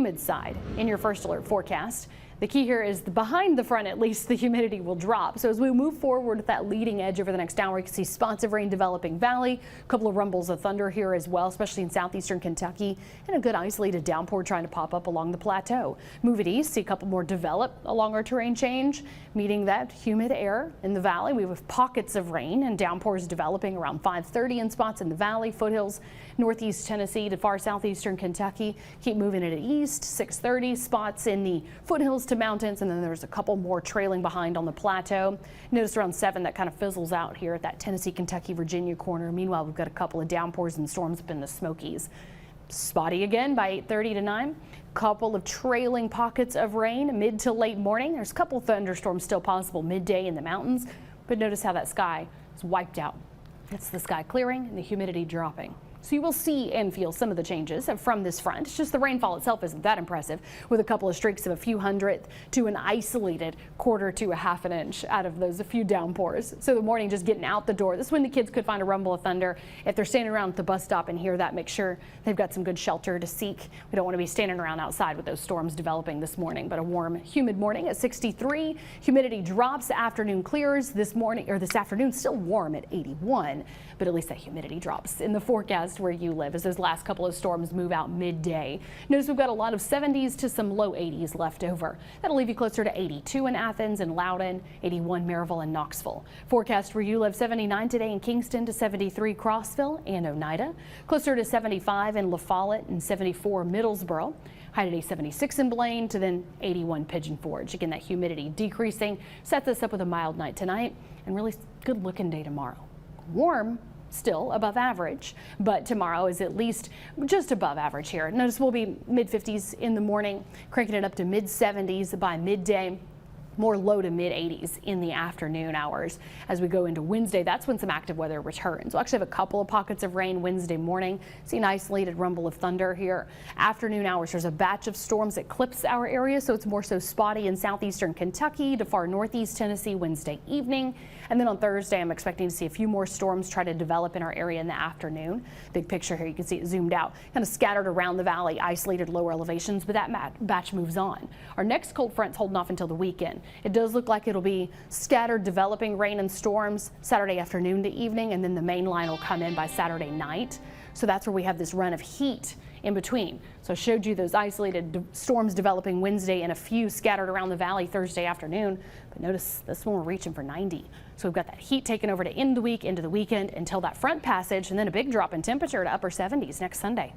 Humid side in your first alert forecast. The key here is behind the front, at least the humidity will drop. So as we move forward with that leading edge over the next hour, you can see spots of rain developing valley, a couple of rumbles of thunder here as well, especially in southeastern Kentucky, and a good isolated downpour trying to pop up along the plateau. Move it east, see a couple more develop along our terrain change, meeting that humid air in the valley. We have pockets of rain and downpours developing around 5:30 in spots in the valley, foothills, northeast Tennessee to far southeastern Kentucky. Keep moving it east, 6:30 spots in the foothills to mountains, and then there's a couple more trailing behind on the plateau. Notice around 7 that kind of fizzles out here at that Tennessee, Kentucky, Virginia corner. Meanwhile, we've got a couple of downpours and storms up in the Smokies. Spotty again by 8:30 to 9. Couple of trailing pockets of rain mid to late morning. There's a couple thunderstorms still possible midday in the mountains, but notice how that sky is wiped out. That's the sky clearing and the humidity dropping. So you will see and feel some of the changes from this front. It's just the rainfall itself isn't that impressive, with a couple of streaks of a few hundredth to an isolated quarter to a half an inch out of those a few downpours. So the morning just getting out the door. This is when the kids could find a rumble of thunder. If they're standing around at the bus stop and hear that, make sure they've got some good shelter to seek. We don't want to be standing around outside with those storms developing this morning, but a warm, humid morning at 63. Humidity drops, afternoon clears this morning, or this afternoon still warm at 81, but at least that humidity drops in the forecast where you live as those last couple of storms move out midday. Notice we've got a lot of 70s to some low 80s left over. That'll leave you closer to 82 in Athens and Loudoun, 81 Maryville and Knoxville. Forecast where you live, 79 today in Kingston to 73 Crossville and Oneida, closer to 75 in La Follette and 74 Middlesboro. High today 76 in Blaine to then 81 Pigeon Forge. Again, that humidity decreasing sets us up with a mild night tonight and really good looking day tomorrow. Warm, still above average, but tomorrow is at least just above average here. Notice we'll be mid-50s in the morning, cranking it up to mid-70s by midday. More low to mid 80s in the afternoon hours. As we go into Wednesday, that's when some active weather returns. We'll actually have a couple of pockets of rain Wednesday morning. See an isolated rumble of thunder here. Afternoon hours, there's a batch of storms that clips our area, so it's more so spotty in southeastern Kentucky to far northeast Tennessee Wednesday evening. And then on Thursday, I'm expecting to see a few more storms try to develop in our area in the afternoon. Big picture here, you can see it zoomed out, kind of scattered around the valley, isolated lower elevations, but that batch moves on. Our next cold front's holding off until the weekend. It does look like it'll be scattered developing rain and storms Saturday afternoon to evening, and then the main line will come in by Saturday night. So that's where we have this run of heat in between. So I showed you those isolated storms developing Wednesday and a few scattered around the valley Thursday afternoon. But notice this one we're reaching for 90. So we've got that heat taken over to end the week into the weekend until that front passage, and then a big drop in temperature to upper 70s next Sunday.